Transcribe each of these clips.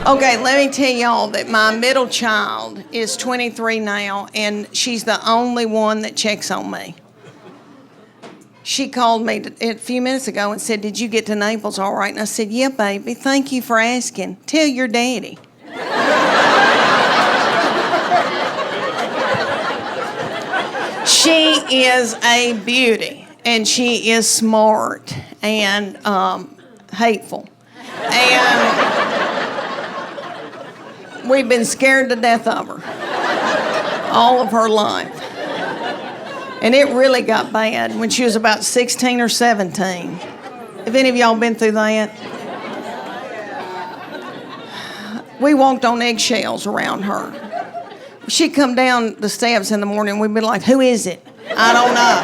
Okay, let me tell y'all that my middle child is 23 now, and she's the only one that checks on me. She called me a few minutes ago and said, "Did you get to Naples all right?" And I said, "Yeah, baby. Thank you for asking. Tell your daddy." She is a beauty, and she is smart and hateful. And we've been scared to death of her all of her life. And it really got bad when she was about 16 or 17. Have any of y'all been through that? We walked on eggshells around her. She'd come down the steps in the morning, we'd be like, "Who is it?" "I don't know."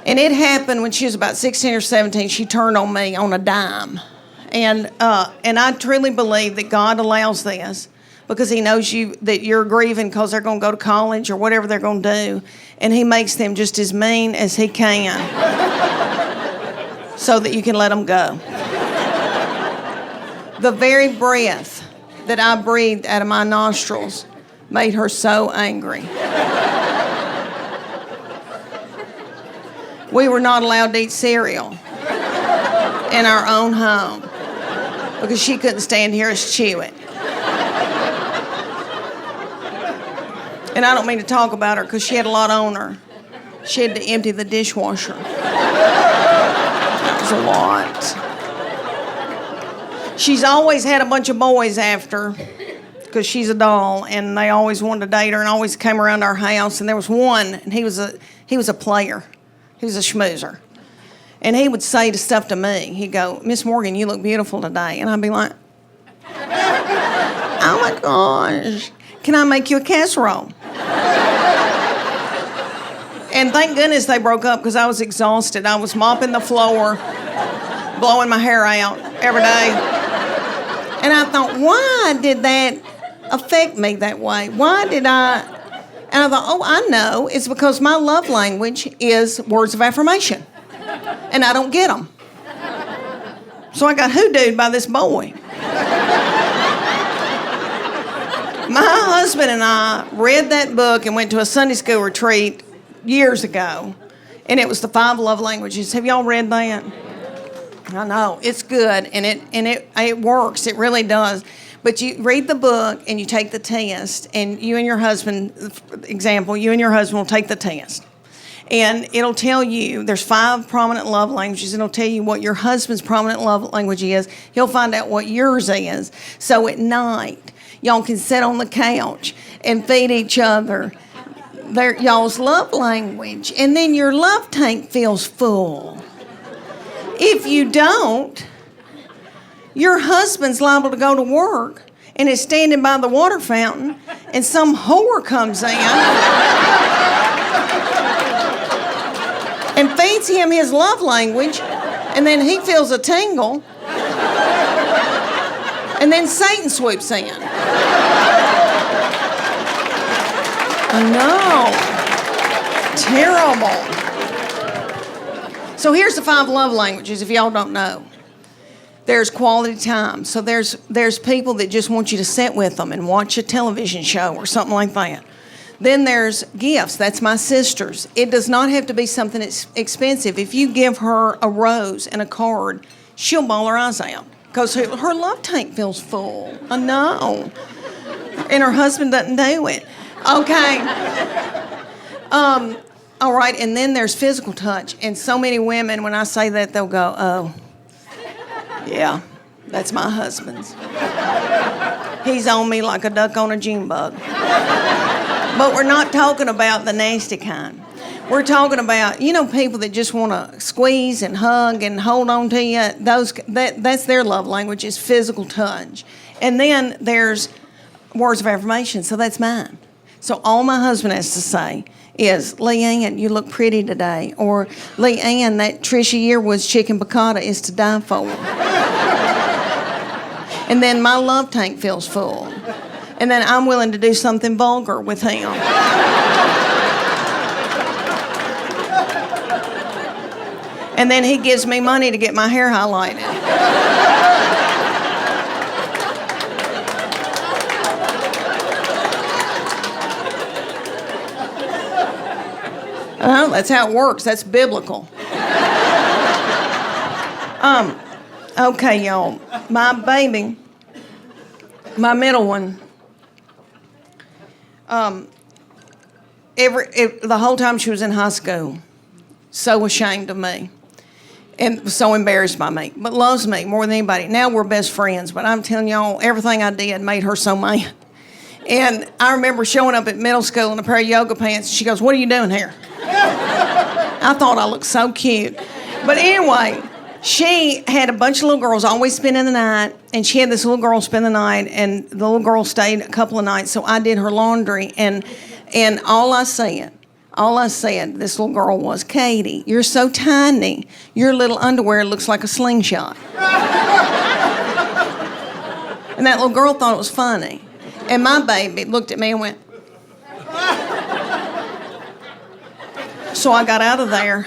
And it happened when she was about 16 or 17. She turned on me on a dime. And I truly believe that God allows this because he knows that you're grieving because they're going to go to college or whatever they're going to do. And he makes them just as mean as he can so that you can let them go. The very breath that I breathed out of my nostrils made her so angry. We were not allowed to eat cereal in our own home because she couldn't stand to hear us chew it. And I don't mean to talk about her because she had a lot on her. She had to empty the dishwasher. That was a lot. She's always had a bunch of boys after because she's a doll, and they always wanted to date her and always came around our house. And there was one, and he was a player. He was a schmoozer. And he would say stuff to me. He'd go, "Miss Morgan, you look beautiful today." And I'd be like, "Oh my gosh, can I make you a casserole?" And thank goodness they broke up because I was exhausted. I was mopping the floor, blowing my hair out every day. And I thought, why did that affect me that way? Why did I? And I thought, oh, I know. It's because my love language is words of affirmation. And I don't get them. So I got hoodooed by this boy. My husband and I read that book and went to a Sunday school retreat years ago. And it was the 5 love languages. Have y'all read that? I know. It's good. And it works. It really does. But you read the book and you take the test, and you and your husband, example, you and your husband will take the test. And it'll tell you, there's 5 prominent love languages. It'll tell you what your husband's prominent love language is. He'll find out what yours is. So at night, y'all can sit on the couch and feed each other y'all's love language. And then your love tank feels full. If you don't, your husband's liable to go to work and is standing by the water fountain, and some whore comes in and feeds him his love language, and then he feels a tingle, and then Satan swoops in. I know. Terrible. So here's the 5 love languages, if y'all don't know. There's quality time. So there's people that just want you to sit with them and watch a television show or something like that. Then there's gifts. That's my sister's. It does not have to be something that's expensive. If you give her a rose and a card, she'll bawl her eyes out because her love tank feels full. I know. And her husband doesn't do it. Okay. All right, and then there's physical touch. And so many women, when I say that, they'll go, "Oh, yeah, that's my husband's. He's on me like a duck on a June bug." But we're not talking about the nasty kind. We're talking about, people that just want to squeeze and hug and hold on to you. That's their love language, is physical touch. And then there's words of affirmation, so that's mine. So all my husband has to say is, "Leanne, you look pretty today." Or, "Leanne, that Trisha Yearwood's chicken piccata is to die for." And then my love tank feels full. And then I'm willing to do something vulgar with him. And then he gives me money to get my hair highlighted. That's how it works. That's biblical. Okay, y'all. My baby, my middle one, the whole time she was in high school, so ashamed of me and so embarrassed by me, but loves me more than anybody. Now we're best friends, but I'm telling y'all, everything I did made her so mad. And I remember showing up at middle school in a pair of yoga pants. She goes, "What are you doing here?" I thought I looked so cute. But anyway, she had a bunch of little girls always spending the night, and she had this little girl spend the night, and the little girl stayed a couple of nights, so I did her laundry, and all I said, this little girl was, "Katie, you're so tiny. Your little underwear looks like a slingshot." And that little girl thought it was funny. And my baby looked at me and went. So I got out of there,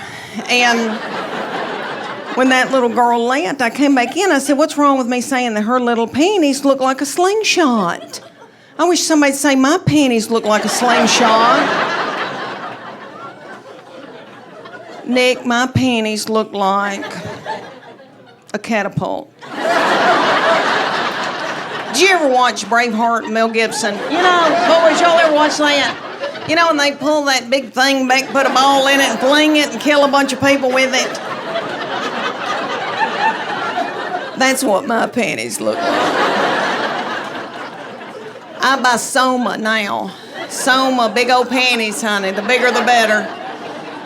and when that little girl left, I came back in. I said, "What's wrong with me saying that her little panties look like a slingshot? I wish somebody'd say my panties look like a slingshot." "Nick, my panties look like a catapult." Did you ever watch Braveheart and Mel Gibson? You know, boys, y'all ever watch that? You know, when they pull that big thing back, put a ball in it, and fling it, and kill a bunch of people with it? That's what my panties look like. I buy Soma now. Soma, big old panties, honey. The bigger the better.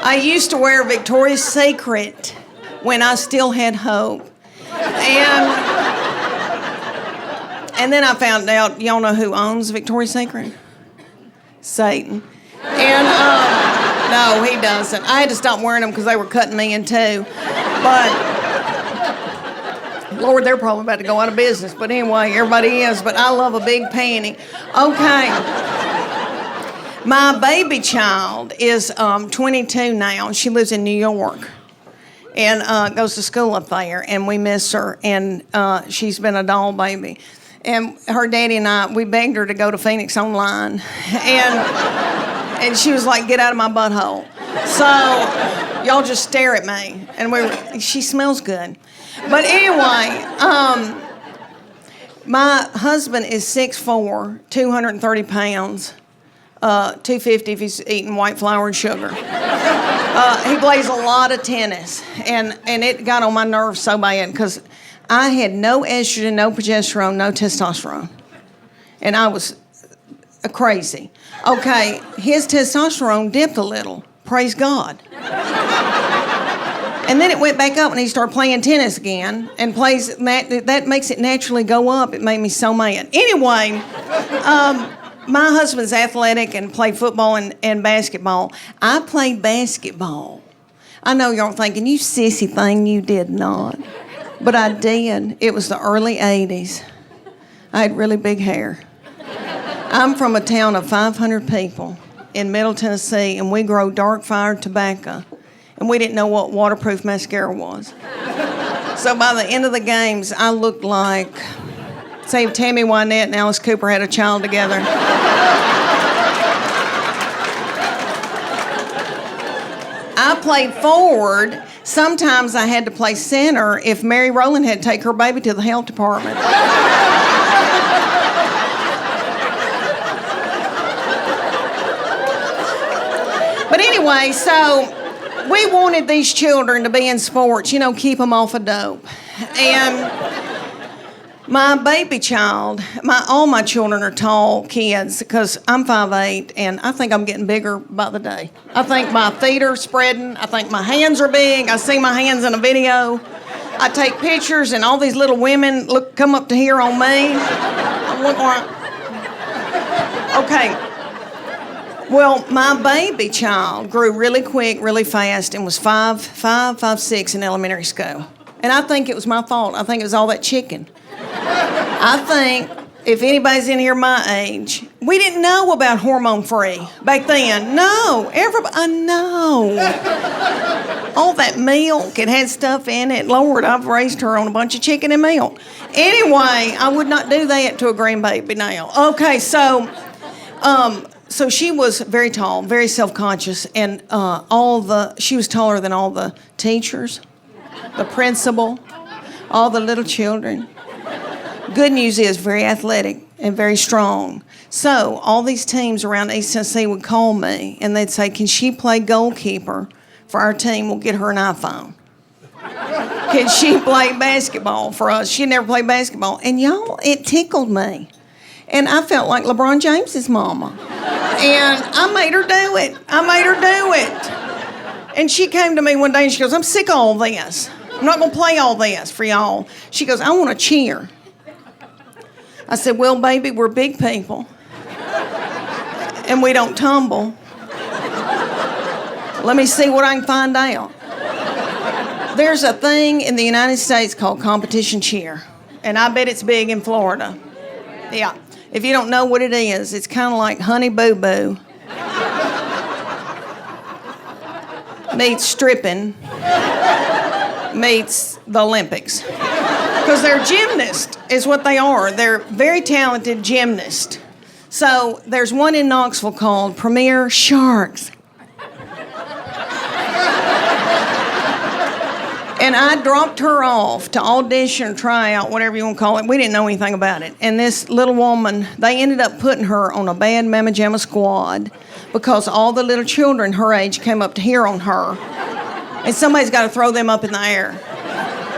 I used to wear Victoria's Secret when I still had hope. And then I found out, y'all know who owns Victoria's Secret? Satan. And, no, he doesn't. I had to stop wearing them because they were cutting me in two. But, Lord, they're probably about to go out of business. But anyway, everybody is. But I love a big panty. Okay. My baby child is 22 now. She lives in New York and goes to school up there. And we miss her. And she's been a doll baby. And her daddy and I, we begged her to go to Phoenix Online. And she was like, "Get out of my butthole." So y'all just stare at me. And she smells good. But anyway, my husband is 6'4", 230 pounds, 250 if he's eating white flour and sugar. He plays a lot of tennis. And it got on my nerves so bad because I had no estrogen, no progesterone, no testosterone. And I was crazy. Okay, his testosterone dipped a little. Praise God. And then it went back up when he started playing tennis again. And that makes it naturally go up. It made me so mad. Anyway, my husband's athletic and played football and basketball. I played basketball. I know y'all thinking, "You sissy thing, you did not." But I did. It was the early 80s. I had really big hair. I'm from a town of 500 people in Middle Tennessee, and we grow dark-fired tobacco. And we didn't know what waterproof mascara was. So by the end of the games, I looked like, say, if Tammy Wynette and Alice Cooper had a child together. I played forward. Sometimes I had to play center if Mary Rowland had to take her baby to the health department. But anyway, so we wanted these children to be in sports, keep them off of dope. And my baby child, all my children are tall kids because I'm 5'8", and I think I'm getting bigger by the day. I think my feet are spreading. I think my hands are big. I see my hands in a video. I take pictures, and all these little women come up to here on me. I look like... Okay. Well, my baby child grew really quick, really fast, and was 5'6" in elementary school. And I think it was my fault. I think it was all that chicken. I think if anybody's in here my age, we didn't know about hormone-free back then. No, I know. All that milk, it had stuff in it. Lord, I've raised her on a bunch of chicken and milk. Anyway, I would not do that to a grandbaby now. Okay, so So she was very tall, very self-conscious, and she was taller than all the teachers, the principal, all the little children. Good news is very athletic and very strong. So all these teams around East Tennessee would call me, and they'd say, can she play goalkeeper for our team? We'll get her an iPhone. Can she play basketball for us? She never played basketball. And y'all, it tickled me. And I felt like LeBron James's mama. And I made her do it. And she came to me one day and she goes, I'm sick of all this. I'm not going to play all this for y'all. She goes, I want to cheer. I said, well, baby, we're big people. And we don't tumble. Let me see what I can find out. There's a thing in the United States called competition cheer. And I bet it's big in Florida. Yeah. If you don't know what it is, it's kind of like Honey Boo Boo meets stripping meets the Olympics. Because they're gymnasts is what they are. They're very talented gymnasts. So there's one in Knoxville called Premier Sharks. And I dropped her off to audition or try out, whatever you want to call it. We didn't know anything about it. And this little woman, they ended up putting her on a bad Mamma Jamma squad because all the little children her age came up to hear on her. And somebody's got to throw them up in the air.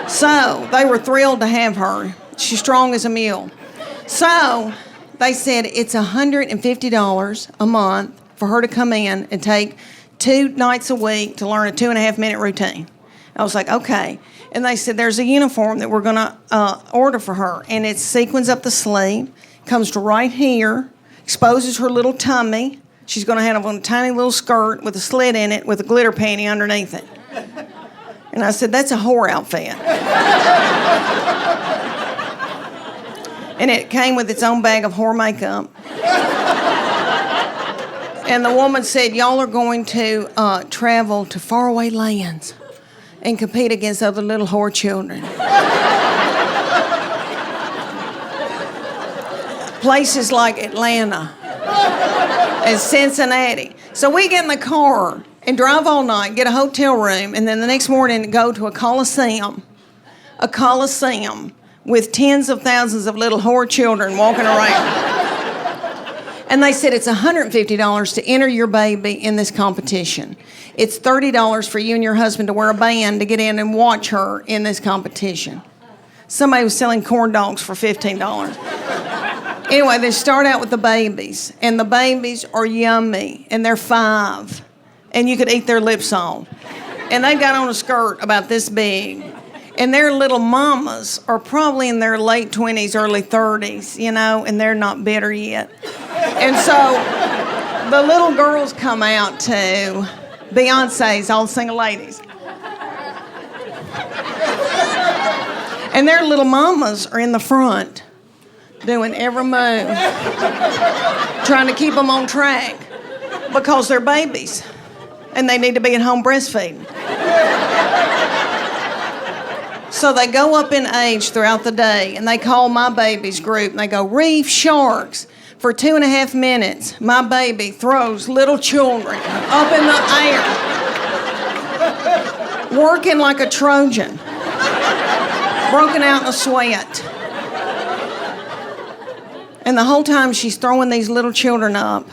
So they were thrilled to have her. She's strong as a mule. So they said it's $150 a month for her to come in and take 2 nights a week to learn a 2.5-minute routine. I was like, okay. And they said, there's a uniform that we're going to order for her. And it sequins up the sleeve, comes to right here, exposes her little tummy. She's going to have on a tiny little skirt with a slit in it with a glitter panty underneath it. And I said, that's a whore outfit. And it came with its own bag of whore makeup. And the woman said, y'all are going to travel to faraway lands and compete against other little whore children. Places like Atlanta and Cincinnati. So we get in the car and drive all night, get a hotel room, and then the next morning go to a coliseum with tens of thousands of little whore children walking around. And they said it's $150 to enter your baby in this competition. It's $30 for you and your husband to wear a band to get in and watch her in this competition. Somebody was selling corn dogs for $15. Anyway, they start out with the babies, and the babies are yummy, and they're 5, and you could eat their lips on. And they got on a skirt about this big, and their little mamas are probably in their late 20s, early 30s, and they're not bitter yet. And so the little girls come out to Beyonce's All Single Ladies. And their little mamas are in the front doing every move, trying to keep them on track because they're babies and they need to be at home breastfeeding. So they go up in age throughout the day and they call my baby's group and they go, Reef Sharks. For 2.5 minutes, my baby throws little children up in the air, working like a Trojan, broken out in a sweat. And the whole time she's throwing these little children up,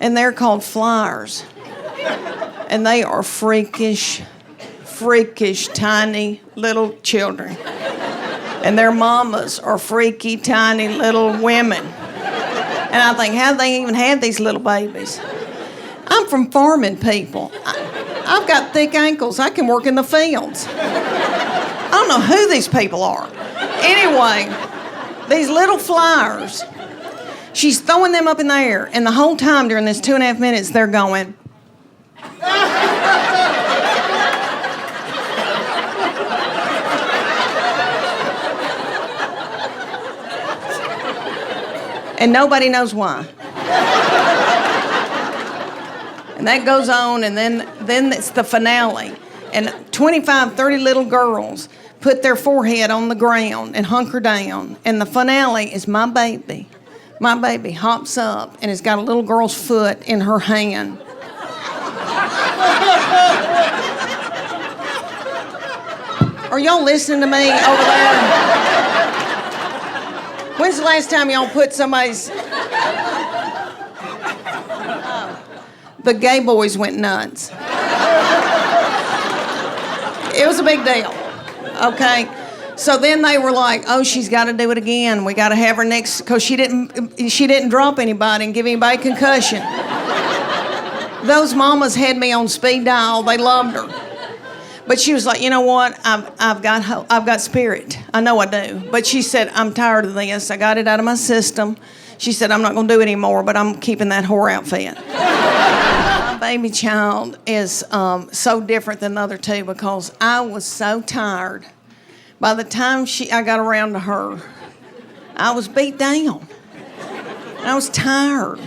and they're called flyers. And they are freakish, tiny little children. And their mamas are freaky, tiny little women. And I think, how do they even have these little babies? I'm from farming people. I've got thick ankles. I can work in the fields. I don't know who these people are. Anyway, these little flyers, she's throwing them up in the air, and the whole time during this 2.5 minutes, they're going. And nobody knows why. And that goes on, and then it's the finale. And 25, 30 little girls put their forehead on the ground and hunker down. And the finale is my baby My baby hops up and has got a little girl's foot in her hand. Are y'all listening to me over there? When's the last time y'all put somebody's... The gay boys went nuts. It was a big deal, okay? So then they were like, oh, she's got to do it again. We got to have her next, because she didn't drop anybody and give anybody concussion. Those mamas had me on speed dial. They loved her. But she was like, you know what? I've got spirit. I know I do. But she said, I'm tired of this. I got it out of my system. She said, I'm not going to do it anymore, but I'm keeping that whore outfit. My baby child is so different than the other two because I was so tired. By the time I got around to her, I was beat down. I was tired.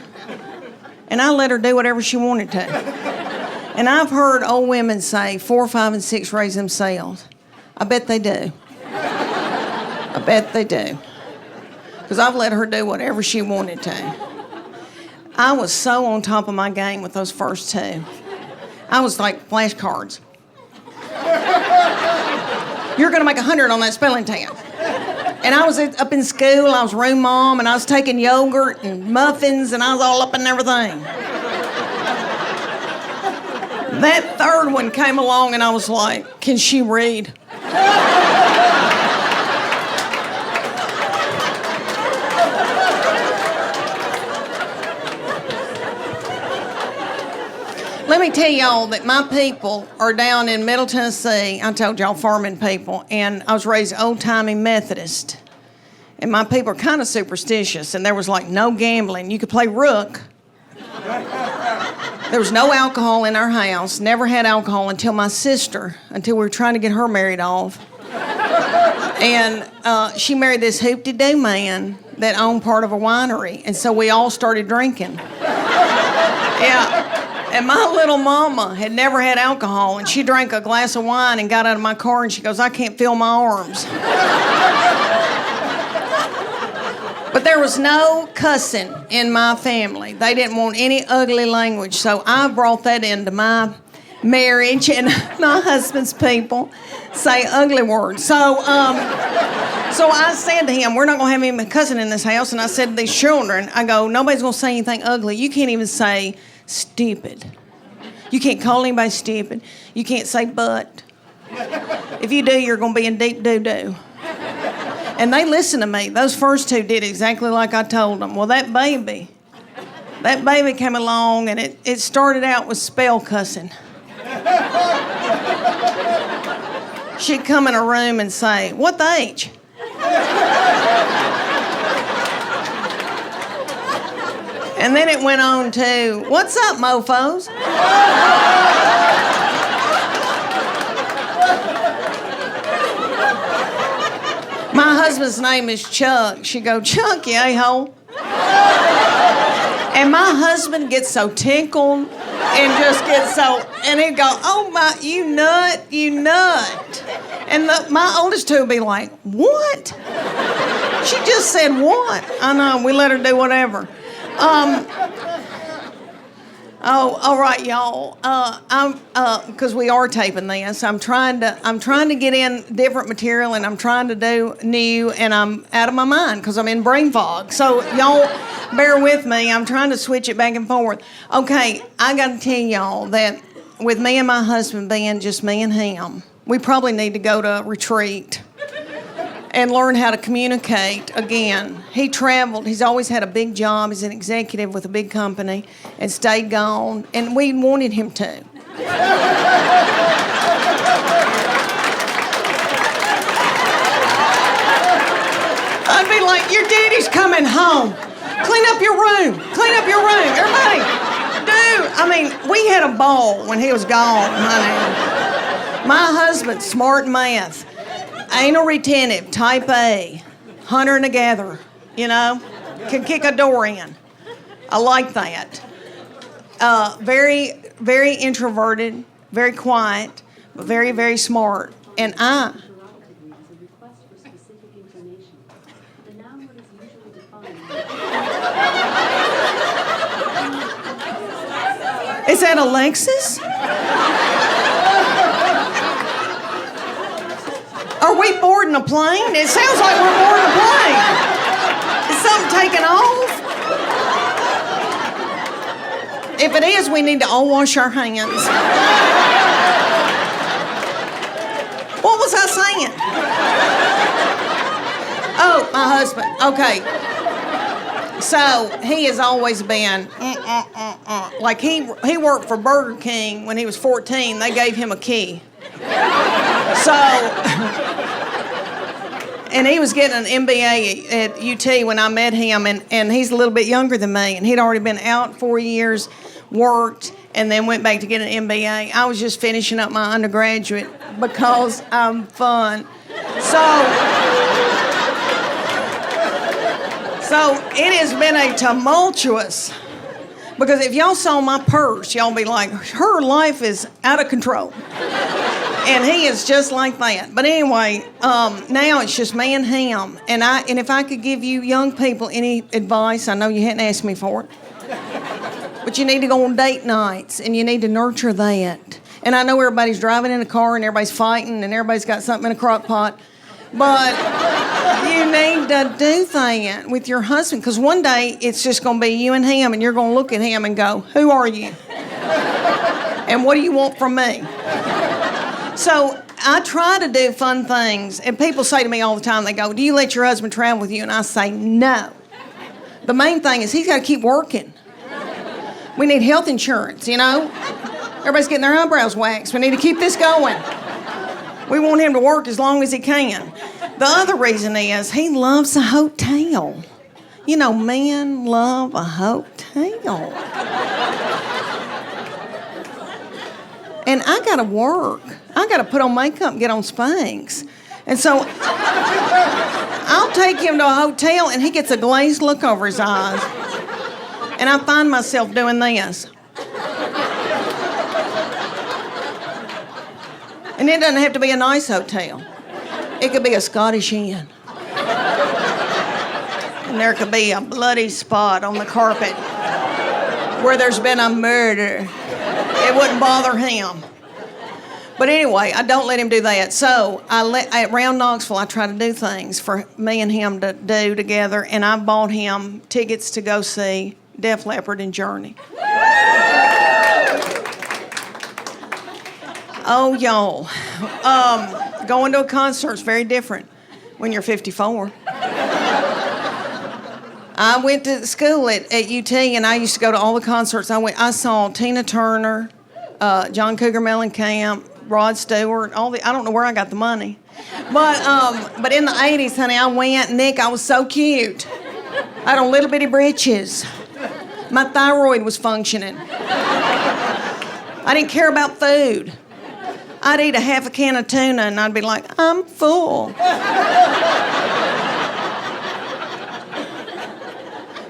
And I let her do whatever she wanted to. And I've heard old women say 4, 5, and 6 raise themselves. I bet they do. I bet they do. Because I've let her do whatever she wanted to. I was so on top of my game with those first two. I was like flashcards. You're going to make 100 on that spelling test. And I was up in school, I was room mom, and I was taking yogurt and muffins, and I was all up in everything. That third one came along, and I was like, can she read? Let me tell y'all that my people are down in Middle Tennessee. I told y'all farming people, and I was raised old-timey Methodist. And my people are kind of superstitious, and there was like no gambling. You could play rook. There was no alcohol in our house. Never had alcohol until my sister, until we were trying to get her married off. And she married this hoop-de-doo man that owned part of a winery, and so we all started drinking. Yeah. And my little mama had never had alcohol, and she drank a glass of wine and got out of my car, and she goes, I can't feel my arms. But there was no cussing in my family. They didn't want any ugly language, so I brought that into my marriage, and my husband's people say ugly words. So I said to him, we're not going to have any cussing in this house, and I said to these children, I go, nobody's going to say anything ugly. You can't even say stupid. You can't call anybody stupid. You can't say but. If you do, you're going to be in deep doo-doo. And they listened to me. Those first two did exactly like I told them. Well, that baby came along, and it started out with spell cussing. She'd come in a room and say, what the H? And then it went on to, what's up, mofos? My husband's name is Chuck. She go, Chuck, you a-hole. And my husband gets so tickled and just gets so, and he'd go, oh my, you nut. And my oldest two would be like, what? She just said what? I know, we let her do whatever. All right, y'all. Because we are taping this. I'm trying to get in different material, and I'm trying to do new, and I'm out of my mind because I'm in brain fog. So y'all bear with me. I'm trying to switch it back and forth. Okay, I got to tell y'all that with me and my husband being just me and him, we probably need to go to a retreat and learn how to communicate again. He traveled. He's always had a big job. He's an executive with a big company and stayed gone, and we wanted him to. I'd be like, your daddy's coming home. Clean up your room. Everybody, dude. I mean, we had a ball when he was gone, honey. My husband's smart in math. Anal retentive, type A, hunter and a gatherer, can kick a door in. I like that. Very, very introverted, very quiet, but very, very smart. And Is that Alexis? Are we boarding a plane? It sounds like we're boarding a plane. Is something taking off? If it is, we need to all wash our hands. What was I saying? Oh, my husband. Okay. So he has always been like he worked for Burger King when he was 14. They gave him a key. So, and he was getting an MBA at UT when I met him, and he's a little bit younger than me, and he'd already been out 4 years, worked, and then went back to get an MBA. I was just finishing up my undergraduate because I'm fun. So it has been a tumultuous, because if y'all saw my purse, y'all be like, her life is out of control. And he is just like that. But anyway, now it's just me and him. And if I could give you young people any advice, I know you hadn't asked me for it, but you need to go on date nights, and you need to nurture that. And I know everybody's driving in a car, and everybody's fighting, and everybody's got something in a crock pot. But you need to do that with your husband, because one day it's just going to be you and him, and you're going to look at him and go, who are you? And what do you want from me? So I try to do fun things, and people say to me all the time, they go, do you let your husband travel with you? And I say, no. The main thing is he's got to keep working. We need health insurance, you know? Everybody's getting their eyebrows waxed. We need to keep this going. We want him to work as long as he can. The other reason is he loves a hotel. You know, men love a hotel. And I got to work. I got to put on makeup and get on Spanx. And so I'll take him to a hotel, and he gets a glazed look over his eyes. And I find myself doing this. And it doesn't have to be a nice hotel. It could be a Scottish Inn. And there could be a bloody spot on the carpet where there's been a murder. It wouldn't bother him. But anyway, I don't let him do that. So around Knoxville, I try to do things for me and him to do together. And I bought him tickets to go see Def Leppard and Journey. Oh, y'all. Going to a concert is very different when you're 54. I went to school at UT, and I used to go to all the concerts. I saw Tina Turner, John Cougar Mellencamp, Rod Stewart, I don't know where I got the money. But in the 80s, honey, I went. Nick, I was so cute. I had on little bitty britches. My thyroid was functioning. I didn't care about food. I'd eat a half a can of tuna, and I'd be like, I'm full.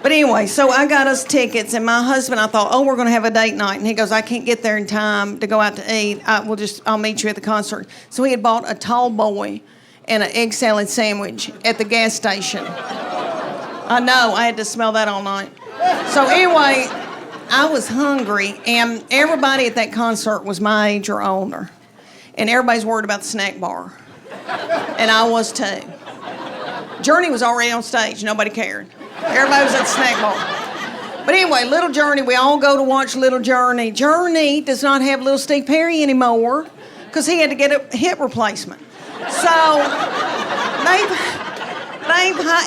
But anyway, so I got us tickets, and my husband, I thought, we're going to have a date night. And he goes, I can't get there in time to go out to eat. I'll meet you at the concert. So he had bought a tall boy and an egg salad sandwich at the gas station. I know, I had to smell that all night. So anyway, I was hungry, and everybody at that concert was my age or older. And everybody's worried about the snack bar. And I was too. Journey was already on stage. Nobody cared. Everybody was at the snack bar. But anyway, Little Journey, we all go to watch Little Journey. Journey does not have Little Steve Perry anymore because he had to get a hip replacement. So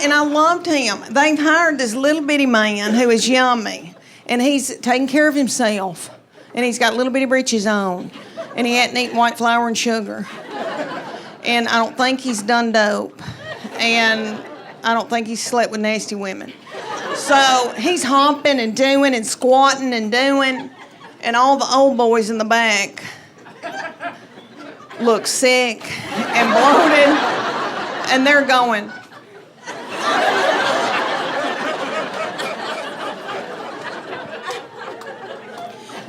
and I loved him. They've hired this little bitty man who is yummy, and he's taking care of himself, and he's got little bitty britches on, and he hadn't eaten white flour and sugar, and I don't think he's done dope, and I don't think he's slept with nasty women. So he's hopping and doing and squatting and doing, and all the old boys in the back look sick and bloated, and they're going.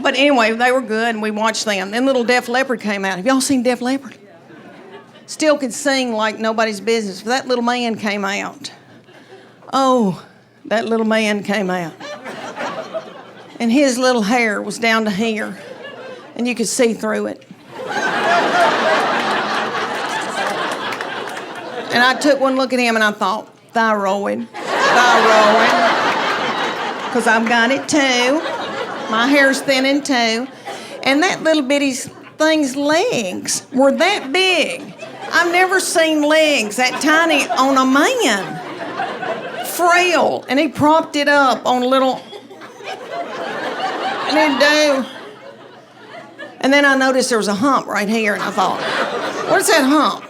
But anyway, they were good, and we watched them. Then little Def Leppard came out. Have y'all seen Def Leppard? Still could sing like nobody's business. But that little man came out. Oh, that little man came out. and his little hair was down to here, and you could see through it. And I took one look at him, and I thought, thyroid, because I've got it too. My hair's thinning too. And that little bitty thing's legs were that big. I've never seen legs that tiny on a man. Frail. And he propped it up on a little... And it'd do. And then I noticed there was a hump right here, and I thought, what is that hump?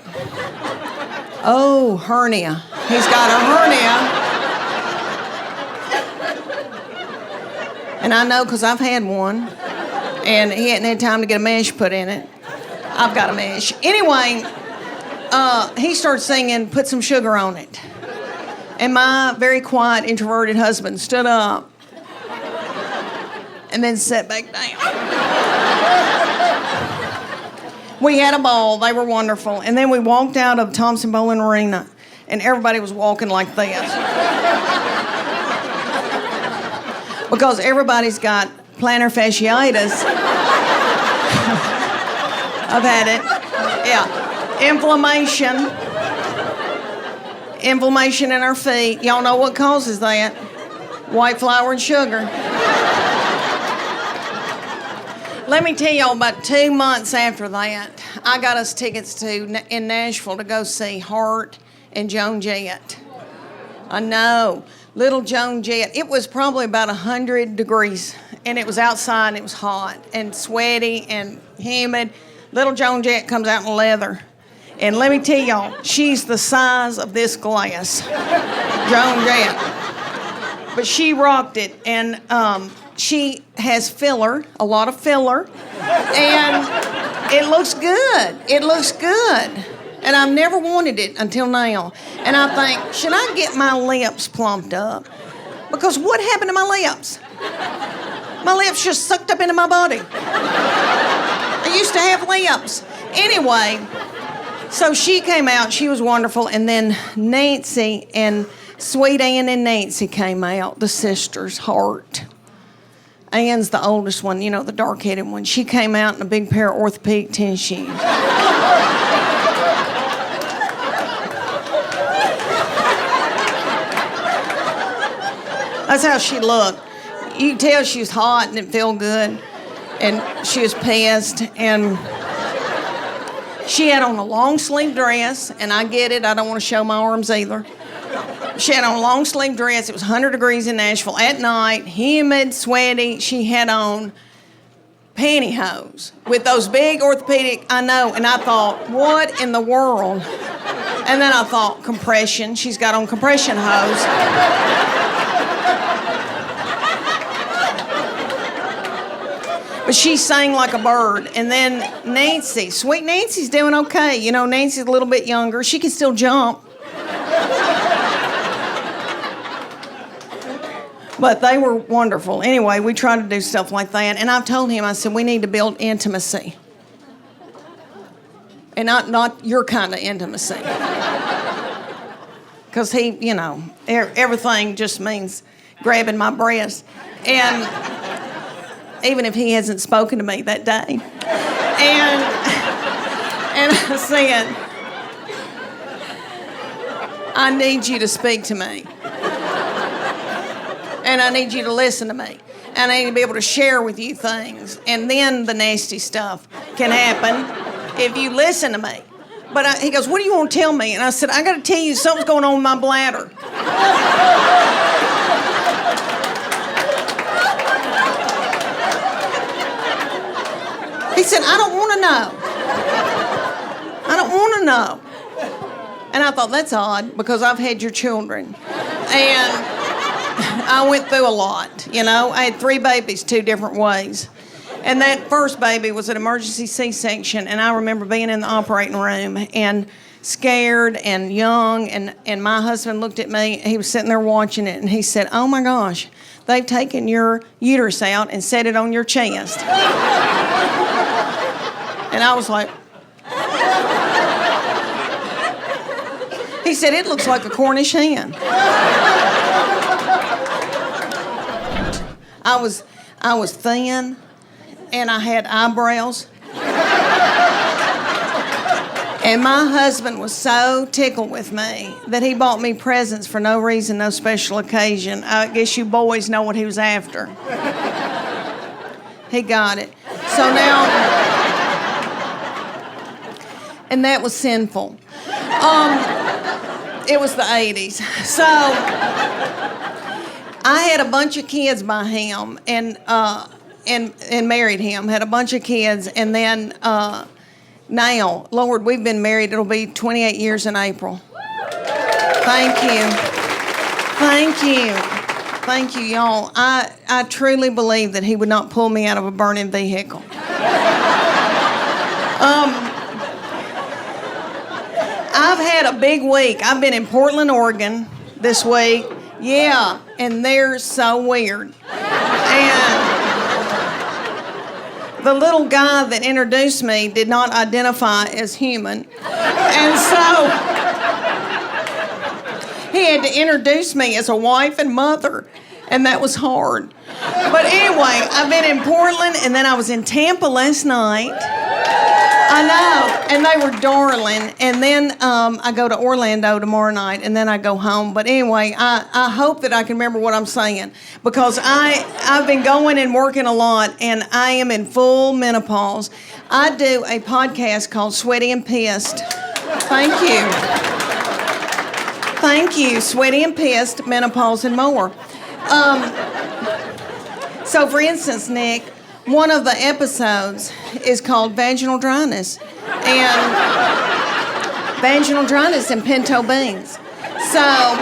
Oh, hernia. He's got a hernia. And I know because I've had one, and he hadn't had time to get a mesh put in it. I've got a mesh. Anyway, he started singing, "Put Some Sugar on It." And my very quiet, introverted husband stood up and then sat back down. We had a ball. They were wonderful. And then we walked out of Thompson Bowling Arena, and everybody was walking like this. Because everybody's got plantar fasciitis. I've had it. Yeah. Inflammation in our feet. Y'all know what causes that? White flour and sugar. Let me tell y'all, about 2 months after that, I got us tickets in Nashville to go see Hart and Joan Jett. I know. Little Joan Jett. It was probably about 100 degrees, and it was outside, and it was hot and sweaty and humid. Little Joan Jett comes out in leather. And let me tell y'all, she's the size of this glass. Joan Jett. But she rocked it, and she has filler, a lot of filler, and it looks good. It looks good. And I've never wanted it until now. And I think, should I get my lips plumped up? Because what happened to my lips? My lips just sucked up into my body. I used to have lips. Anyway, so she came out. She was wonderful. And then Nancy and Sweet Ann and Nancy came out, the sisters, Hart. Ann's the oldest one, you know, the dark-headed one. She came out in a big pair of orthopedic tennis shoes. That's how she looked. You could tell she was hot and it felt good. And she was pissed. And she had on a long-sleeve dress. And I get it. I don't want to show my arms either. She had on a long-sleeve dress. It was 100 degrees in Nashville at night, humid, sweaty. She had on pantyhose with those big orthopedic, I know. And I thought, what in the world? And then I thought, compression. She's got on compression hose. But she sang like a bird. And then Nancy, sweet Nancy's doing okay. You know, Nancy's a little bit younger. She can still jump. But they were wonderful. Anyway, we tried to do stuff like that. And I've told him, I said, we need to build intimacy. And not your kind of intimacy. Because he, you know, everything just means grabbing my breast. And even if he hasn't spoken to me that day. And I said, I need you to speak to me. And I need you to listen to me. And I need to be able to share with you things. And then the nasty stuff can happen if you listen to me. But he goes, what do you want to tell me? And I said, I got to tell you something's going on with my bladder. He said, I don't want to know. I don't want to know. And I thought, that's odd, because I've had your children. And I went through a lot, you know. I had 3 babies 2 different ways. And that first baby was an emergency C-section, and I remember being in the operating room and scared and young, and my husband looked at me. He was sitting there watching it, and he said, oh, my gosh, they've taken your uterus out and set it on your chest. And I was like... He said, it looks like a Cornish hen. I was thin, and I had eyebrows. And my husband was so tickled with me that he bought me presents for no reason, no special occasion. I guess you boys know what he was after. He got it. So now, and that was sinful. It was the 80s. So I had a bunch of kids by him and married him, had a bunch of kids, and then now, Lord, we've been married, it'll be 28 years in April. Thank you. Thank you. Thank you, y'all. I truly believe that he would not pull me out of a burning vehicle. I've had a big week. I've been in Portland, Oregon this week. Yeah, and they're so weird. And the little guy that introduced me did not identify as human. And so he had to introduce me as a wife and mother, and that was hard. But anyway, I've been in Portland, and then I was in Tampa last night. I know, and they were darling. And then I go to Orlando tomorrow night, and then I go home. But anyway, I hope that I can remember what I'm saying, because I've been going and working a lot, and I am in full menopause. I do a podcast called Sweaty and Pissed. Thank you. Thank you, Sweaty and Pissed, Menopause and more. So, for instance, Nick, one of the episodes is called Vaginal Dryness. And vaginal dryness and pinto beans. So,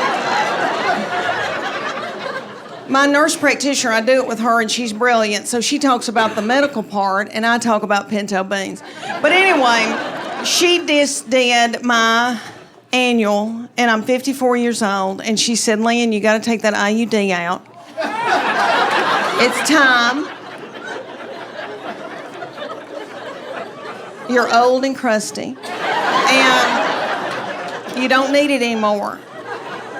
my nurse practitioner, I do it with her, and she's brilliant. So she talks about the medical part, and I talk about pinto beans. But anyway, she just did my annual, and I'm 54 years old, and she said, Leanne, you got to take that IUD out. It's time. You're old and crusty, and you don't need it anymore.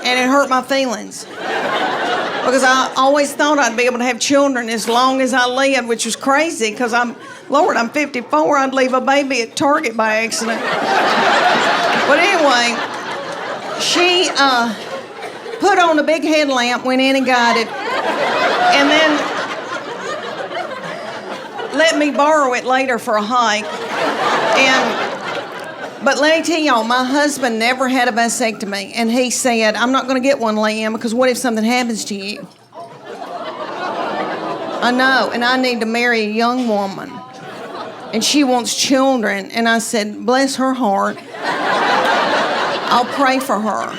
And it hurt my feelings, because I always thought I'd be able to have children as long as I lived, which was crazy, because I'm 54, I'd leave a baby at Target by accident. But anyway, she put on a big headlamp, went in and got it, and then let me borrow it later for a hike. But let me tell y'all, my husband never had a vasectomy, and he said, I'm not going to get one, Leanne, because what if something happens to you? I know, and I need to marry a young woman, and she wants children. And I said, bless her heart. I'll pray for her.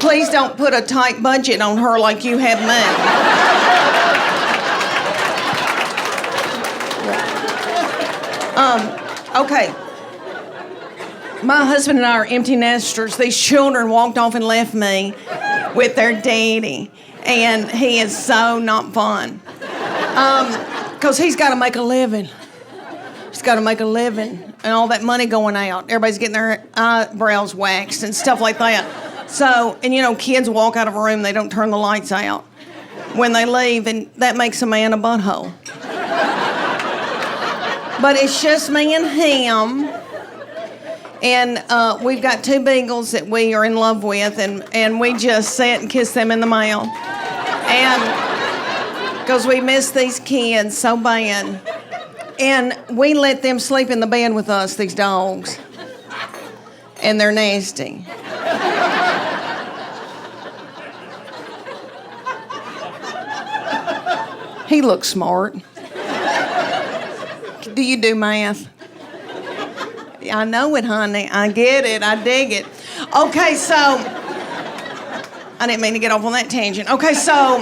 Please don't put a tight budget on her like you have me. Okay. My husband and I are empty nesters. These children walked off and left me with their daddy, and he is so not fun. Because he's got to make a living. He's got to make a living, and all that money going out. Everybody's getting their eyebrows waxed and stuff like that. So, and you know, kids walk out of a room, they don't turn the lights out when they leave, and that makes a man a butthole. But it's just me and him, and we've got 2 beagles that we are in love with, and we just sit and kiss them in the mouth, and because we miss these kids so bad, and we let them sleep in the bed with us, these dogs, and they're nasty. He looks smart. Do you do math? I know it, honey. I get it. I dig it. Okay, so I didn't mean to get off on that tangent. Okay, so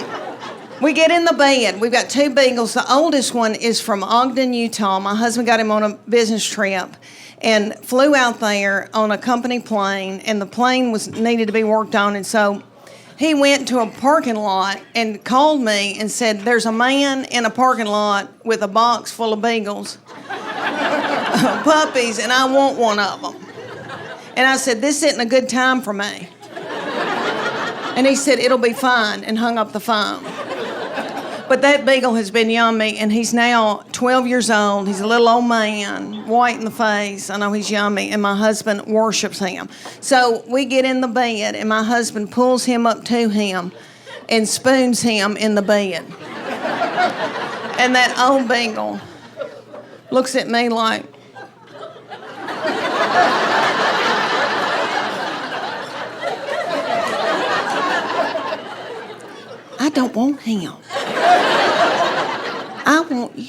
we get in the bed. We've got 2 beagles. The oldest one is from Ogden, Utah. My husband got him on a business trip and flew out there on a company plane, and the plane needed to be worked on, and so he went to a parking lot and called me and said, there's a man in a parking lot with a box full of beagles, puppies, and I want one of them. And I said, this isn't a good time for me. And he said, it'll be fine, and hung up the phone. But that beagle has been yummy, and he's now 12 years old. He's a little old man, white in the face. I know he's yummy, and my husband worships him. So we get in the bed, and my husband pulls him up to him and spoons him in the bed. And that old beagle looks at me like, I don't want him. I want you.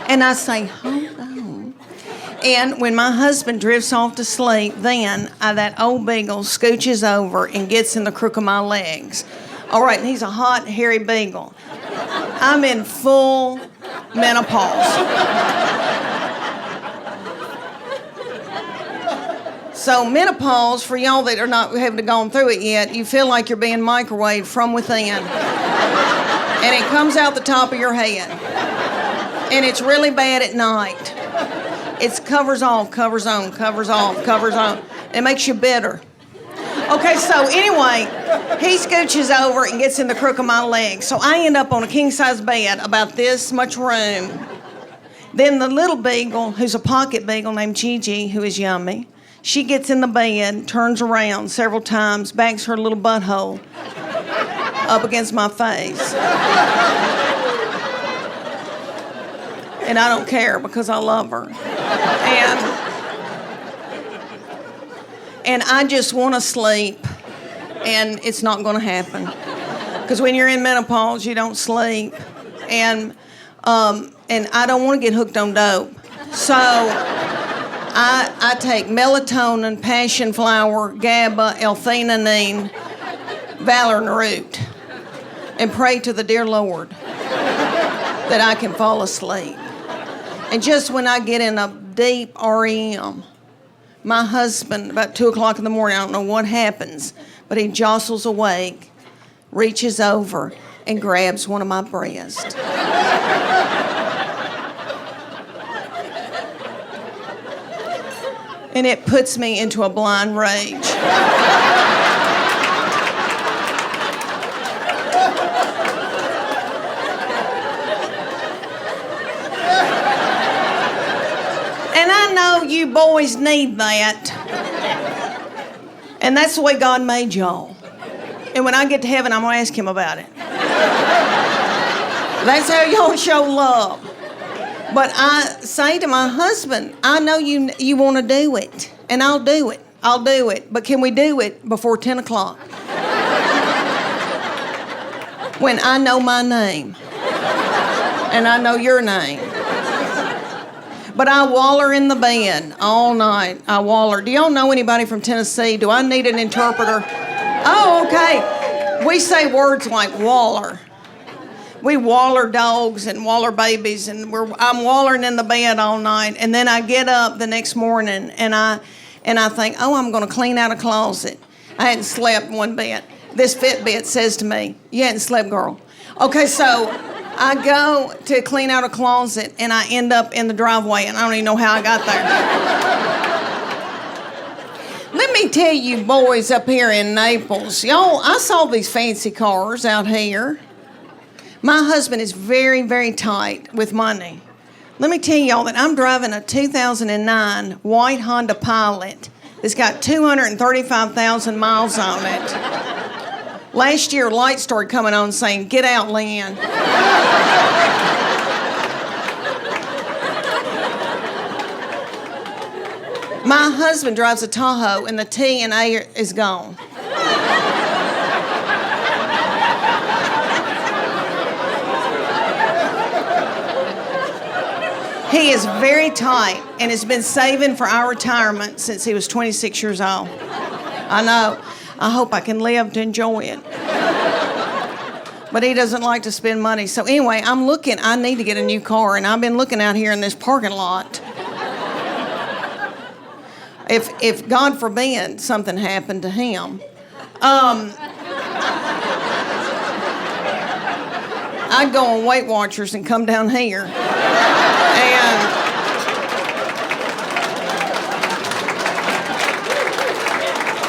And I say, hold on. And when my husband drifts off to sleep, then that old beagle scooches over and gets in the crook of my legs. All right, and he's a hot, hairy beagle. I'm in full menopause. So menopause, for y'all that are not haven't gone through it yet, you feel like you're being microwaved from within. And it comes out the top of your head. And it's really bad at night. It covers off, covers on, covers off, covers on. It makes you bitter. Okay, so anyway, he scooches over and gets in the crook of my leg. So I end up on a king-size bed, about this much room. Then the little beagle, who's a pocket beagle named Gigi, who is yummy, she gets in the bed, turns around several times, backs her little butthole up against my face. And I don't care because I love her. And I just want to sleep, and it's not going to happen. Because when you're in menopause, you don't sleep. And I don't want to get hooked on dope. So I take melatonin, passion flower, GABA, L-theanine, valerian root, and pray to the dear Lord that I can fall asleep. And just when I get in a deep REM, my husband, about 2 o'clock in the morning, I don't know what happens, but he jostles awake, reaches over, and grabs one of my breasts. And it puts me into a blind rage. And I know you boys need that. And that's the way God made y'all. And when I get to heaven, I'm going to ask him about it. That's how y'all show love. But I say to my husband, I know you want to do it, and I'll do it. I'll do it. But can we do it before 10 o'clock? When I know my name, and I know your name. But I waller in the bed all night. I waller. Do y'all know anybody from Tennessee? Do I need an interpreter? Oh, okay. We say words like waller. We waller dogs and waller babies, and I'm wallering in the bed all night. And then I get up the next morning, and I think, oh, I'm going to clean out a closet. I hadn't slept one bit. This Fitbit says to me, you hadn't slept, girl. Okay, so I go to clean out a closet, and I end up in the driveway, and I don't even know how I got there. Let me tell you boys up here in Naples, y'all, I saw these fancy cars out here. My husband is very, very tight with money. Let me tell y'all that I'm driving a 2009 white Honda Pilot that's got 235,000 miles on it. Last year, lights started coming on saying, get out, Leanne. My husband drives a Tahoe, and the T and A is gone. He is very tight and has been saving for our retirement since he was 26 years old. I know. I hope I can live to enjoy it. But he doesn't like to spend money. So anyway, I need to get a new car, and I've been looking out here in this parking lot. If God forbid something happened to him, I'd go on Weight Watchers and come down here.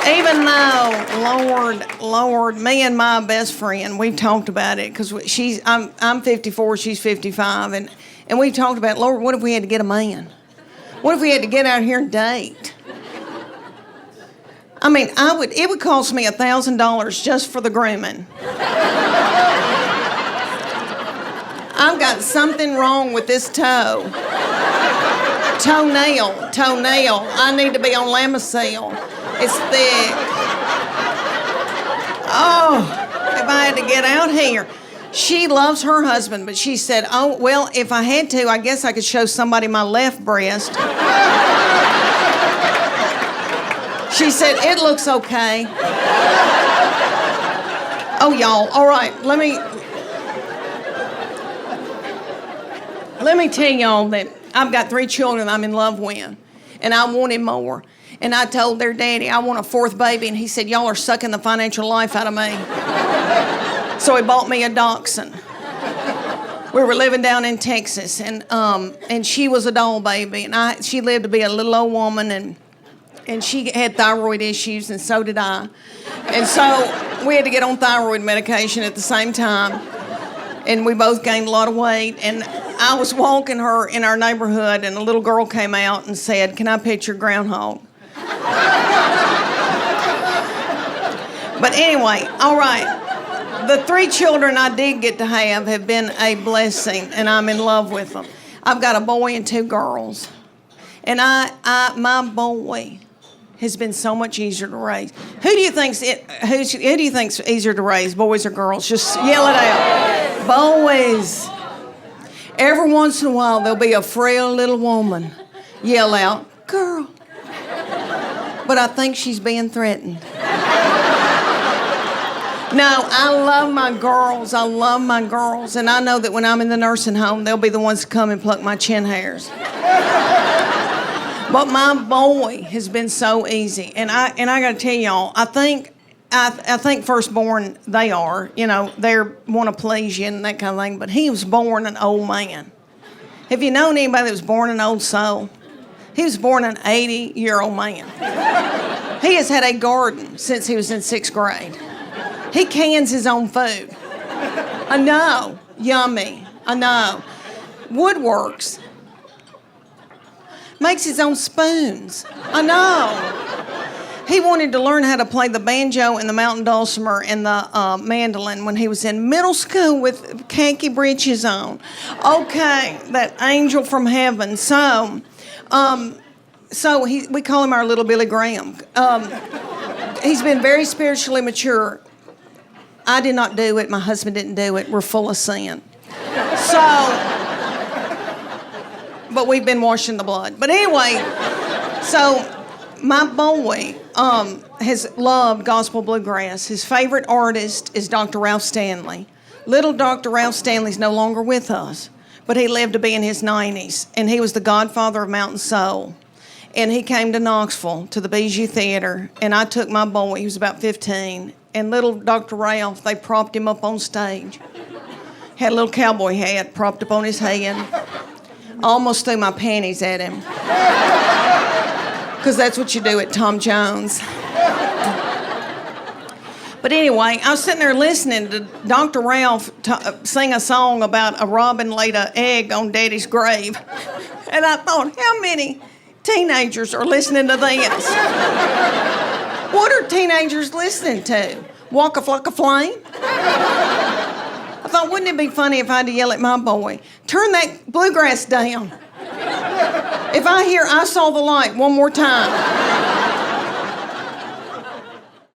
Even though, Lord, me and my best friend, we've talked about it because I'm 54, she's 55, and we've talked about, Lord, what if we had to get a man? What if we had to get out here and date? I mean, it would cost me $1,000 just for the grooming. I've got something wrong with this toe. Toenail. I need to be on Lamisil. It's thick. Oh, if I had to get out here. She loves her husband, but she said, oh, well, if I had to, I guess I could show somebody my left breast. She said, it looks okay. Oh, y'all, all right, let me tell y'all that I've got 3 children I'm in love with, and I wanted more. And I told their daddy I want a 4th baby, and he said, y'all are sucking the financial life out of me. So he bought me a dachshund. We were living down in Texas, and she was a doll baby, and she lived to be a little old woman, and she had thyroid issues, and so did I. And so we had to get on thyroid medication at the same time, and we both gained a lot of weight. And I was walking her in our neighborhood, and a little girl came out and said, can I pet your groundhog? But anyway, all right. The 3 children I did get to have been a blessing, and I'm in love with them. I've got a boy and 2 girls. And my boy has been so much easier to raise. Who do you think's easier to raise, boys or girls? Just yell it out. Boys. Every once in a while, there'll be a frail little woman yell out, girl. But I think she's being threatened. No, I love my girls. And I know that when I'm in the nursing home, they'll be the ones to come and pluck my chin hairs. But my boy has been so easy. And I got to tell y'all, I think firstborn, they are, they want to please you and that kind of thing. But he was born an old man. Have you known anybody that was born an old soul? He was born an 80-year-old man. He has had a garden since he was in 6th grade. He cans his own food. I know. Yummy. I know. Woodworks. Makes his own spoons. I know. He wanted to learn how to play the banjo and the mountain dulcimer and the mandolin when he was in middle school with khaki breeches on. Okay, that angel from heaven. So we call him our little Billy Graham. He's been very spiritually mature. I did not do it. My husband didn't do it. We're full of sin. But we've been washing the blood. But anyway, so my boy has loved gospel bluegrass. His favorite artist is Dr. Ralph Stanley. Little Dr. Ralph Stanley's no longer with us, but he lived to be in his 90s, and he was the godfather of Mountain Soul. And he came to Knoxville to the Bijou Theater, and I took my boy, he was about 15, and little Dr. Ralph, they propped him up on stage. Had a little cowboy hat propped up on his head. Almost threw my panties at him. Because that's what you do at Tom Jones. But anyway, I was sitting there listening to Dr. Ralph sing a song about a robin laid an egg on Daddy's grave. And I thought, how many teenagers are listening to this? What are teenagers listening to? Walk a Flock of Flame? I thought, wouldn't it be funny if I had to yell at my boy, turn that bluegrass down. If I hear I Saw the Light one more time,